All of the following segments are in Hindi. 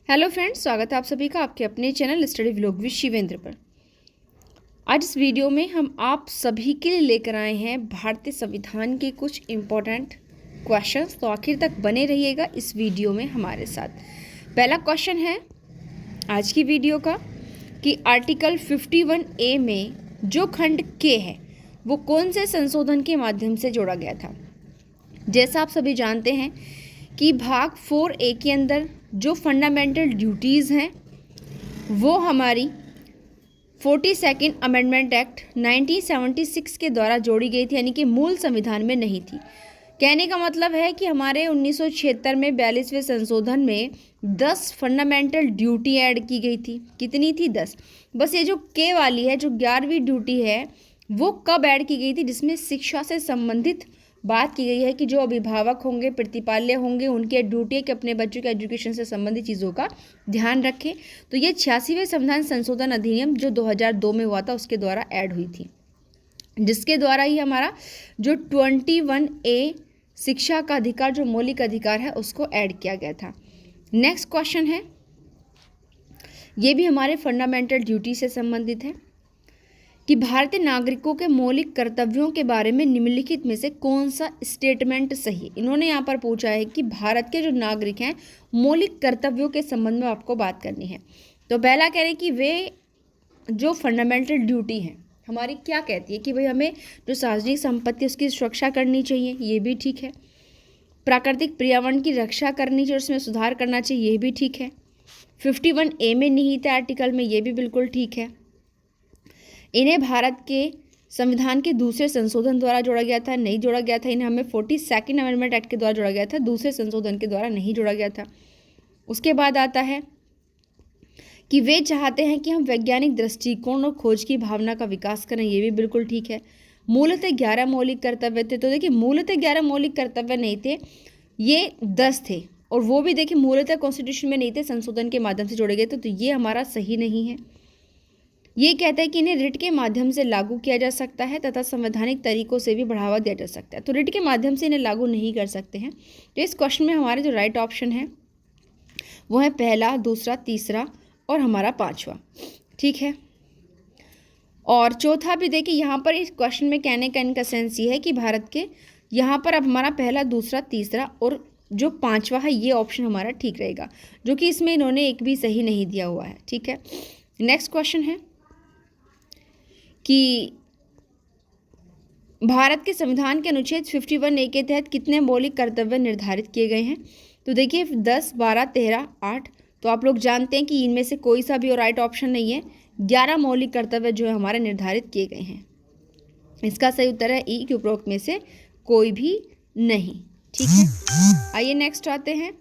हेलो फ्रेंड्स, स्वागत है आप सभी का आपके अपने channel study vlog with Shivendra पर। आज इस वीडियो में हम आप सभी के लिए लेकर आए हैं भारतीय संविधान के कुछ इम्पोर्टेंट क्वेश्चंस। तो आखिर तक बने रहिएगा इस वीडियो में हमारे साथ। पहला क्वेश्चन है आज की वीडियो का कि आर्टिकल 51A में जो खंड के है वो कौन से संशोधन के माध्यम से जोड़ा गया था। जैसा आप सभी जानते हैं कि भाग 4A के अंदर जो फंडामेंटल ड्यूटीज़ हैं वो हमारी 42nd अमेंडमेंट एक्ट 1976 के द्वारा जोड़ी गई थी, यानी कि मूल संविधान में नहीं थी। कहने का मतलब है कि हमारे 1976 में 42वें संशोधन में 10 फंडामेंटल ड्यूटी ऐड की गई थी। कितनी थी? 10। बस ये जो के वाली है, जो 11वीं ड्यूटी है, वो कब ऐड की गई थी? जिसमें शिक्षा से संबंधित बात की गई है कि जो अभिभावक होंगे, प्रतिपाल्य होंगे, उनकी ड्यूटी है कि अपने बच्चों के एजुकेशन से संबंधित चीज़ों का ध्यान रखें। तो ये 86वें संविधान संशोधन अधिनियम जो 2002 में हुआ था उसके द्वारा ऐड हुई थी, जिसके द्वारा ही हमारा जो 21A शिक्षा का अधिकार, जो मौलिक अधिकार है, उसको ऐड किया गया था। नेक्स्ट क्वेश्चन है, ये भी हमारे फंडामेंटल ड्यूटी से संबंधित है कि भारतीय नागरिकों के मौलिक कर्तव्यों के बारे में निम्नलिखित में से कौन सा स्टेटमेंट सही है। इन्होंने यहाँ पर पूछा है कि भारत के जो नागरिक हैं मौलिक कर्तव्यों के संबंध में आपको बात करनी है। तो पहला कह रहे हैं कि वे जो फंडामेंटल ड्यूटी है हमारी क्या कहती है कि भाई हमें जो सार्वजनिक संपत्ति उसकी सुरक्षा करनी चाहिए, ये भी ठीक है। प्राकृतिक पर्यावरण की रक्षा करनी चाहिए, उसमें सुधार करना चाहिए, ये भी ठीक है। 51A में निहित आर्टिकल में, ये भी बिल्कुल ठीक है। इन्हें भारत के संविधान के दूसरे संशोधन द्वारा जोड़ा गया था, नहीं जोड़ा गया था। इन्हें हमें 42nd अमेंडमेंट एक्ट के द्वारा जोड़ा गया था, दूसरे संशोधन के द्वारा नहीं जोड़ा गया था। उसके बाद आता है कि वे चाहते हैं कि हम वैज्ञानिक दृष्टिकोण और खोज की भावना का विकास करें, ये भी बिल्कुल ठीक है। मूलतः 11 मौलिक कर्तव्य थे। तो देखिए, मूलतः 11 मौलिक कर्तव्य नहीं थे, ये 10 थे, और वो भी देखिए मूलतः कॉन्स्टिट्यूशन में नहीं थे, संशोधन के माध्यम से जोड़े गए थे। तो ये हमारा सही नहीं है। ये कहता है कि इन्हें रिट के माध्यम से लागू किया जा सकता है तथा संवैधानिक तरीकों से भी बढ़ावा दिया जा सकता है। तो रिट के माध्यम से इन्हें लागू नहीं कर सकते हैं। तो इस क्वेश्चन में हमारे जो राइट ऑप्शन है वो है पहला, दूसरा, तीसरा और हमारा पांचवा। ठीक है। और चौथा भी देखिए, यहाँ पर इस क्वेश्चन में कहने का इनका सेंस ये है कि भारत के यहाँ पर अब हमारा पहला, दूसरा, तीसरा और जो पांचवा है ये ऑप्शन हमारा ठीक रहेगा, जो कि इसमें इन्होंने एक भी सही नहीं दिया हुआ है। ठीक है। नेक्स्ट क्वेश्चन है कि भारत के संविधान के अनुच्छेद 51A के तहत कितने मौलिक कर्तव्य निर्धारित किए गए हैं। तो देखिए 10, 12, 13, 8। तो आप लोग जानते हैं कि इनमें से कोई सा भी और राइट ऑप्शन नहीं है। 11 मौलिक कर्तव्य जो है हमारे निर्धारित किए गए हैं। इसका सही उत्तर है ई, कि उपरोक्त में से कोई भी नहीं। ठीक है। आइए नेक्स्ट आते हैं।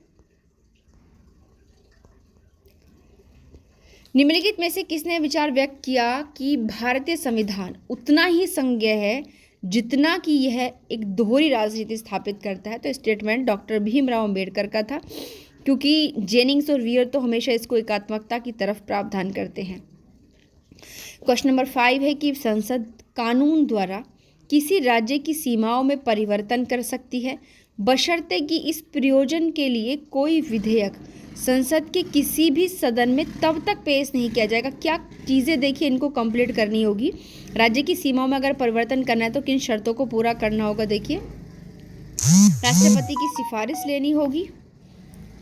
निम्नलिखित में से किसने विचार व्यक्त किया कि भारतीय संविधान उतना ही संज्ञेय है जितना कि यह एक दोहरी राजनीति स्थापित करता है। तो स्टेटमेंट डॉक्टर भीमराव अंबेडकर का था, क्योंकि जेनिंग्स और वियर तो हमेशा इसको एकात्मकता की तरफ प्रावधान करते हैं। क्वेश्चन नंबर 5 है कि संसद कानून द्वारा किसी राज्य की सीमाओं में परिवर्तन कर सकती है बशर्ते कि इस प्रयोजन के लिए कोई विधेयक संसद के किसी भी सदन में तब तक पेश नहीं किया जाएगा। क्या चीज़ें देखिए इनको कंप्लीट करनी होगी। राज्य की सीमाओं में अगर परिवर्तन करना है तो किन शर्तों को पूरा करना होगा। देखिए, राष्ट्रपति की सिफारिश लेनी होगी।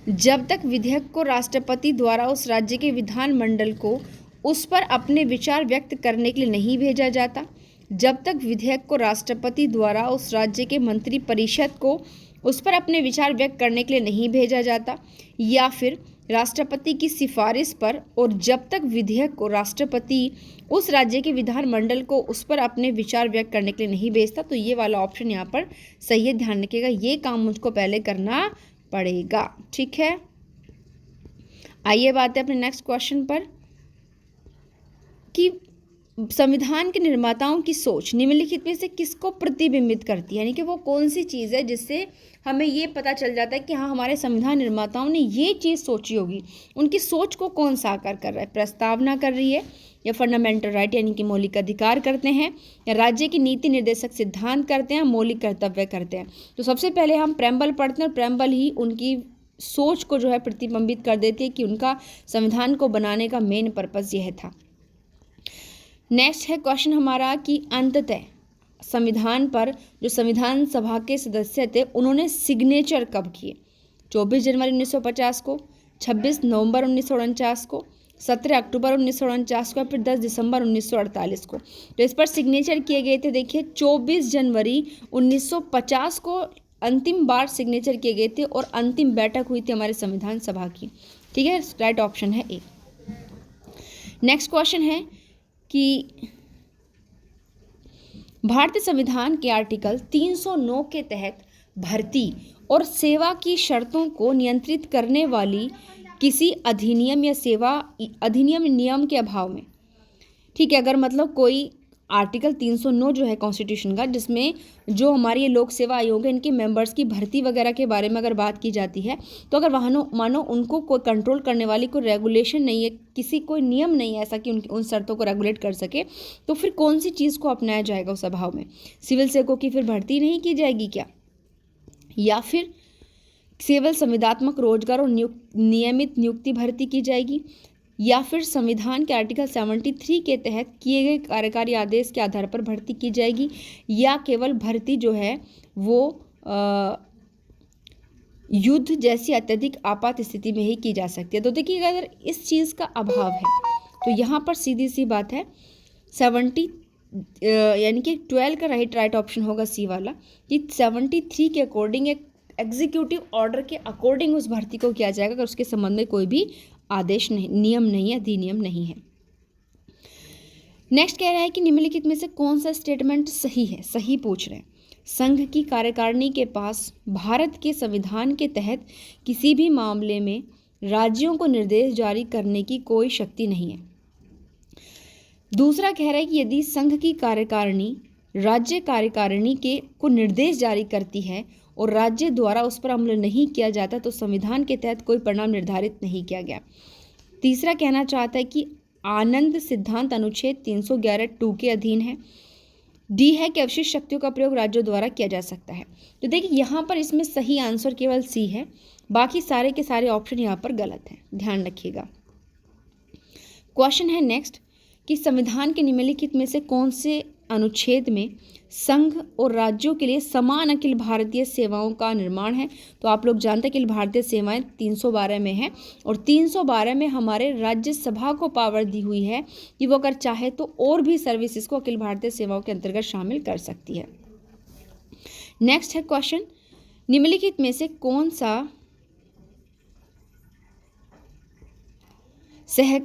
जब तक विधेयक को राष्ट्रपति द्वारा उस राज्य के विधानमंडल को उस पर अपने विचार व्यक्त करने के लिए नहीं भेजा जाता, जब तक विधेयक को राष्ट्रपति द्वारा उस राज्य के मंत्रिपरिषद को उस पर अपने विचार व्यक्त करने के लिए नहीं भेजा जाता, या फिर राष्ट्रपति की सिफारिश पर, और जब तक विधेयक को राष्ट्रपति उस राज्य के विधानमंडल को उस पर अपने विचार व्यक्त करने के लिए नहीं भेजता। तो ये वाला ऑप्शन यहाँ पर सही है, ध्यान रखिएगा, ये काम मुझको पहले करना पड़ेगा। ठीक है। आइए बात है अपने नेक्स्ट क्वेश्चन पर कि संविधान के निर्माताओं की सोच निम्नलिखित में से किसको प्रतिबिंबित करती है, यानी कि वो कौन सी चीज़ है जिससे हमें ये पता चल जाता है कि हाँ हमारे संविधान निर्माताओं ने ये चीज़ सोची होगी। उनकी सोच को कौन साकार कर रहा है, प्रस्तावना कर रही है, या फंडामेंटल राइट यानी कि मौलिक अधिकार करते हैं, या राज्य की नीति निर्देशक सिद्धांत करते हैं, मौलिक कर्तव्य करते हैं। तो सबसे पहले हम प्रेम्बल पढ़ते हैं, और प्रेम्बल ही उनकी सोच को जो है प्रतिबिंबित कर देती है कि उनका संविधान को बनाने का मेन पर्पस यह था। नेक्स्ट है क्वेश्चन हमारा कि अंततः संविधान पर जो संविधान सभा के सदस्य थे उन्होंने सिग्नेचर कब किए? 24 जनवरी 1950 को, 26 नवंबर 1949 को, 17 अक्टूबर 1949 को या फिर 10 दिसंबर 1948 को। तो इस पर सिग्नेचर किए गए थे, देखिए 24 जनवरी 1950 को अंतिम बार सिग्नेचर किए गए थे और अंतिम बैठक हुई थी हमारे संविधान सभा की। ठीक है, राइट ऑप्शन है ए। नेक्स्ट क्वेश्चन है कि भारतीय संविधान के आर्टिकल 309 के तहत भर्ती और सेवा की शर्तों को नियंत्रित करने वाली किसी अधिनियम या सेवा अधिनियम नियम के अभाव में, ठीक है, अगर मतलब कोई आर्टिकल 309 जो है कॉन्स्टिट्यूशन का, जिसमें जो हमारी ये लोक सेवा आयोग है इनके मेंबर्स की भर्ती वगैरह के बारे में अगर बात की जाती है, तो अगर मानो उनको कोई कंट्रोल करने वाली कोई रेगुलेशन नहीं है, किसी कोई नियम नहीं है ऐसा कि उन शर्तों को रेगुलेट कर सके, तो फिर कौन सी चीज़ को अपनाया जाएगा उस अभाव में? सिविल सेवकों की फिर भर्ती नहीं की जाएगी क्या? या फिर केवल संविदात्मक रोजगार और नियमित नियुक्ति भर्ती की जाएगी? या फिर संविधान के आर्टिकल 73 के तहत किए गए कार्यकारी आदेश के आधार पर भर्ती की जाएगी? या केवल भर्ती जो है वो युद्ध जैसी अत्यधिक आपात स्थिति में ही की जा सकती है? तो देखिए, अगर इस चीज़ का अभाव है तो यहाँ पर सीधी सी बात है 70 यानी कि 12 का राइट ऑप्शन होगा सी वाला, कि 73 के अकॉर्डिंग एक एग्जीक्यूटिव ऑर्डर के अकॉर्डिंग उस भर्ती को किया जाएगा अगर उसके संबंध में कोई भी आदेश नहीं, नियम नहीं है, अधिनियम नहीं है। नेक्स्ट कह रहा है कि निम्नलिखित में से कौन सा स्टेटमेंट सही है? सही पूछ रहे हैं। संघ की कार्यकारिणी के पास भारत के संविधान के तहत किसी भी मामले में राज्यों को निर्देश जारी करने की कोई शक्ति नहीं है। दूसरा कह रहा है कि यदि संघ की कार्यकारिणी राज्य कार्यकारिणी को निर्देश जारी करती है और राज्य द्वारा उस पर अमल नहीं किया जाता तो संविधान के तहत कोई परिणाम निर्धारित नहीं किया गया। तीसरा कहना चाहता है कि आनंद सिद्धांत अनुच्छेद 311(2) के अधीन है। डी है कि अवशिष्ट शक्तियों का प्रयोग राज्यों द्वारा किया जा सकता है। तो देखिए, यहाँ पर इसमें सही आंसर केवल सी है, बाकी सारे के सारे ऑप्शन यहाँ पर गलत हैं, ध्यान रखिएगा। क्वेश्चन है नेक्स्ट कि संविधान के निम्नलिखित में से कौन से अनुच्छेद में संघ और राज्यों के लिए समान अखिल भारतीय सेवाओं का निर्माण है? तो आप लोग जानते हैं कि अखिल भारतीय सेवाएं 312 में है और 312 में हमारे राज्यसभा को पावर दी हुई है कि वो अगर चाहे तो और भी सर्विसेज को अखिल भारतीय सेवाओं के अंतर्गत शामिल कर सकती है। नेक्स्ट है क्वेश्चन, निम्नलिखित में से कौन सा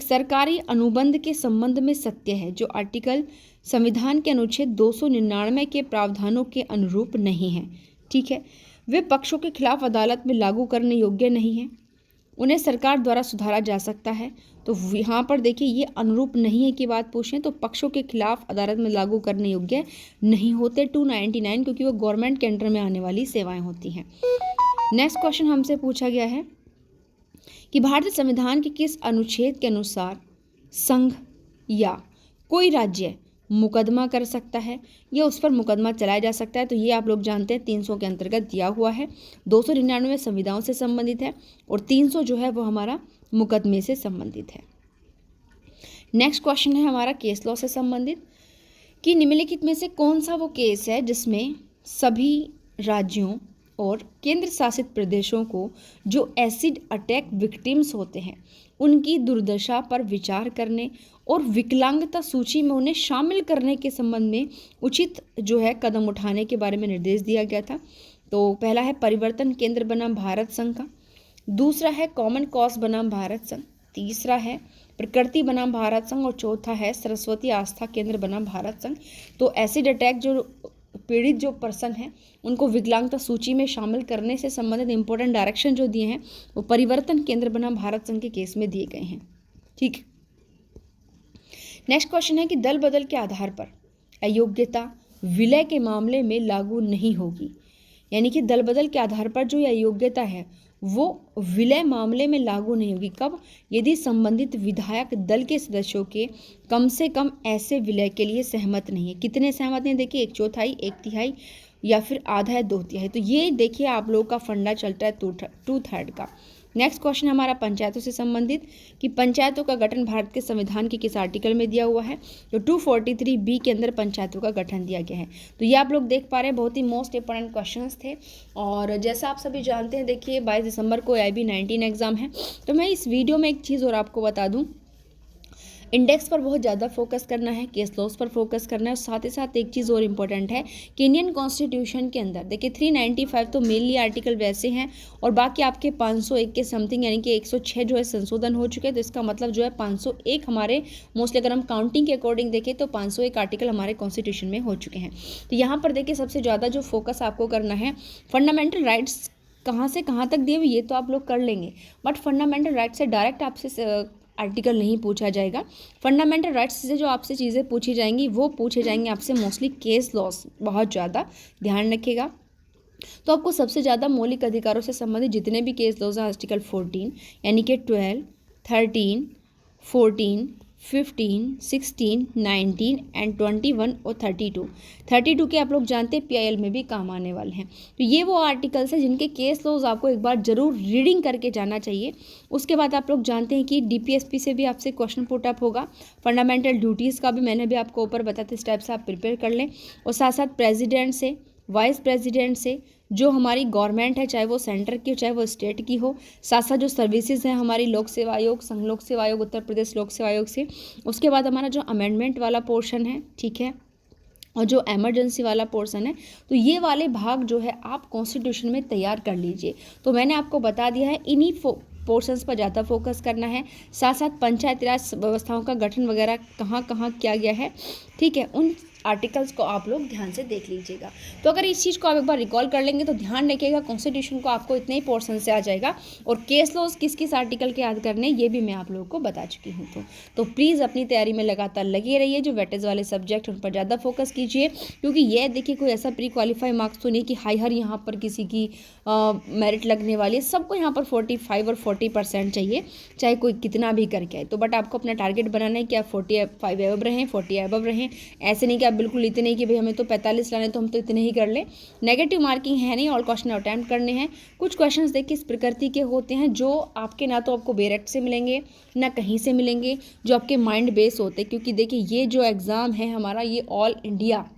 सरकारी अनुबंध के संबंध में सत्य है जो आर्टिकल संविधान के अनुच्छेद 299 के प्रावधानों के अनुरूप नहीं है? ठीक है, वे पक्षों के खिलाफ अदालत में लागू करने योग्य नहीं है, उन्हें सरकार द्वारा सुधारा जा सकता है। तो यहाँ पर देखिए, ये अनुरूप नहीं है की बात पूछें तो पक्षों के खिलाफ अदालत में लागू करने योग्य नहीं होते 299, क्योंकि वो गवर्नमेंट के अंडर में आने वाली सेवाएं होती हैं। नेक्स्ट क्वेश्चन हमसे पूछा गया है कि भारतीय संविधान के किस अनुच्छेद के अनुसार संघ या कोई राज्य मुकदमा कर सकता है या उस पर मुकदमा चलाया जा सकता है? तो ये आप लोग जानते हैं 300 के अंतर्गत दिया हुआ है। 299 संविधाओं से संबंधित है और 300 जो है वो हमारा मुकदमे से संबंधित है। नेक्स्ट क्वेश्चन है हमारा केस लॉ से संबंधित, कि निम्नलिखित में से कौन सा वो केस है जिसमें सभी राज्यों और केंद्र शासित प्रदेशों को जो एसिड अटैक विक्टिम्स होते हैं उनकी दुर्दशा पर विचार करने और विकलांगता सूची में उन्हें शामिल करने के संबंध में उचित जो है कदम उठाने के बारे में निर्देश दिया गया था? तो पहला है परिवर्तन केंद्र बनाम भारत संघ का, दूसरा है कॉमन कॉज बनाम भारत संघ, तीसरा है प्रकृति बनाम भारत संघ और चौथा है सरस्वती आस्था केंद्र बनाम भारत संघ। तो एसिड अटैक जो पीड़ित जो पर्सन है उनको विकलांगता सूची में शामिल करने से संबंधित इंपॉर्टेंट डायरेक्शन जो दिए हैं वो परिवर्तन केंद्र बनाम भारत संघ के केस में दिए गए हैं। ठीक, नेक्स्ट क्वेश्चन है कि दल बदल के आधार पर अयोग्यता विलय के मामले में लागू नहीं होगी, यानी कि दल बदल के आधार पर जो अयोग्यता है वो विलय मामले में लागू नहीं होगी। कब? यदि संबंधित विधायक दल के सदस्यों के कम से कम ऐसे विलय के लिए सहमत नहीं है। कितने सहमत हैं? देखिए, 1/4, 1/3 या फिर आधा या 2/3। तो ये देखिए आप लोगों का फंडा चलता है 2/3 का। नेक्स्ट क्वेश्चन हमारा पंचायतों से संबंधित कि पंचायतों का गठन भारत के संविधान के किस आर्टिकल में दिया हुआ है। तो 243B के अंदर पंचायतों का गठन दिया गया है। तो ये आप लोग देख पा रहे हैं, बहुत ही मोस्ट इंपॉर्टेंट क्वेश्चंस थे। और जैसा आप सभी जानते हैं, देखिए 22 दिसंबर को IB 19 एग्जाम है। तो मैं इस वीडियो में एक चीज़ और आपको बता दूँ, इंडेक्स पर बहुत ज़्यादा फोकस करना है, केस लॉस पर फोकस करना है, और साथ ही साथ एक चीज़ और इम्पोर्टेंट है कि इंडियन कॉन्स्टिट्यूशन के अंदर देखिए 395 तो मेनली आर्टिकल वैसे हैं और बाकी आपके 501 के समथिंग यानी कि 106 जो है संशोधन हो चुके हैं। तो इसका मतलब जो है 501 हमारे मोस्टली अगर हम काउंटिंग के अकॉर्डिंग देखें तो 501 आर्टिकल हमारे कॉन्स्टिट्यूशन में हो चुके हैं। तो यहाँ पर देखिए सबसे ज़्यादा जो फोकस आपको करना है, फंडामेंटल राइट्स कहाँ से कहाँ तक दिए हुए ये तो आप लोग कर लेंगे, बट फंडामेंटल राइट से डायरेक्ट आपसे आर्टिकल नहीं पूछा जाएगा। फंडामेंटल राइट्स से जो आपसे चीज़ें पूछी जाएंगी वो पूछे जाएंगे आपसे मोस्टली केस लॉस, बहुत ज़्यादा ध्यान रखिएगा। तो आपको सबसे ज़्यादा मौलिक अधिकारों से संबंधित जितने भी केस लॉज हैं आर्टिकल 14 यानी कि 12, 13, 14, 15, 16, 19 एंड 21 और 32 के आप लोग जानते हैं PIL में भी काम आने वाले हैं। तो ये वो आर्टिकल्स हैं जिनके केस लॉज आपको एक बार जरूर रीडिंग करके जाना चाहिए। उसके बाद आप लोग जानते हैं कि DPSP से भी आपसे क्वेश्चन पुटअप होगा। फंडामेंटल ड्यूटीज़ का भी मैंने भी आपको ऊपर बताते इस टाइप से आप प्रिपेयर कर लें, और साथ साथ प्रेसिडेंट से, वाइस प्रेसिडेंट से, जो हमारी गवर्नमेंट है चाहे वो सेंटर की हो चाहे वो स्टेट की हो, साथ साथ जो सर्विसेज हैं हमारी लोक सेवा आयोग, संघ लोक सेवा आयोग, उत्तर प्रदेश लोक सेवा आयोग से, उसके बाद हमारा जो अमेंडमेंट वाला पोर्शन है, ठीक है, और जो इमरजेंसी वाला पोर्शन है, तो ये वाले भाग जो है आप कॉन्स्टिट्यूशन में तैयार कर लीजिए। तो मैंने आपको बता दिया है इन्हीं पोर्शंस पर ज़्यादा फोकस करना है। साथ साथ पंचायती राज व्यवस्थाओं का गठन वगैरह कहाँ कहाँ किया गया है, ठीक है, उन आर्टिकल्स को आप लोग ध्यान से देख लीजिएगा। तो अगर इस चीज़ को आप एक बार रिकॉल कर लेंगे तो ध्यान रखिएगा कॉन्स्टिट्यूशन को आपको इतने ही पोर्शन से आ जाएगा, और केस लॉज किस किस आर्टिकल के याद करने ये भी मैं आप लोगों को बता चुकी हूँ। तो प्लीज़ अपनी तैयारी में लगातार लगे रहिए। जो वेटेज वाले सब्जेक्ट उन पर ज़्यादा फोकस कीजिए, क्योंकि ये देखिए कोई ऐसा प्री क्वालिफाई मार्क्स तो नहीं कि हाई यहाँ पर किसी की मेरिट लगने वाली है। सबको यहाँ पर 45 और 40% चाहिए, चाहे कोई कितना भी करके आए। तो बट आपको अपना टारगेट बनाना है कि आप 45 एबव रहें, 40 एबव रहें। ऐसे नहीं कि आप बिल्कुल इतने ही कि भाई हमें तो 45 लाने तो हम तो इतने ही कर लें। नेगेटिव मार्किंग है नहीं, ऑल क्वेश्चन अटैम्प्ट करने हैं। कुछ क्वेश्चंस देखिए इस प्रकृति के होते हैं जो आपके ना तो आपको डायरेक्ट से मिलेंगे ना कहीं से मिलेंगे, जो आपके माइंड बेस होते हैं। क्योंकि देखिए ये जो एग्ज़ाम है हमारा ये ऑल इंडिया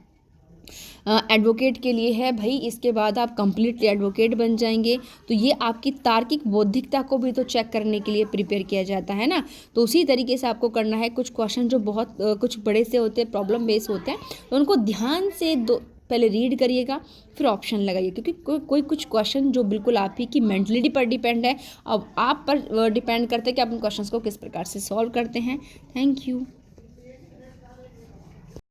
एडवोकेट के लिए है भाई। इसके बाद आप कंप्लीटली एडवोकेट बन जाएंगे। तो ये आपकी तार्किक बौद्धिकता को भी तो चेक करने के लिए प्रिपेयर किया जाता है ना। तो उसी तरीके से आपको करना है। कुछ क्वेश्चन जो बहुत कुछ बड़े से होते हैं, प्रॉब्लम बेस होते हैं, तो उनको ध्यान से पहले रीड करिएगा, फिर ऑप्शन लगाइए। क्योंकि कोई कुछ क्वेश्चन जो बिल्कुल आप ही की मेंटलिटी पर डिपेंड है, अब आप पर डिपेंड करते हैं कि आप उन क्वेश्चंस को किस प्रकार से सॉल्व करते हैं। Thank you.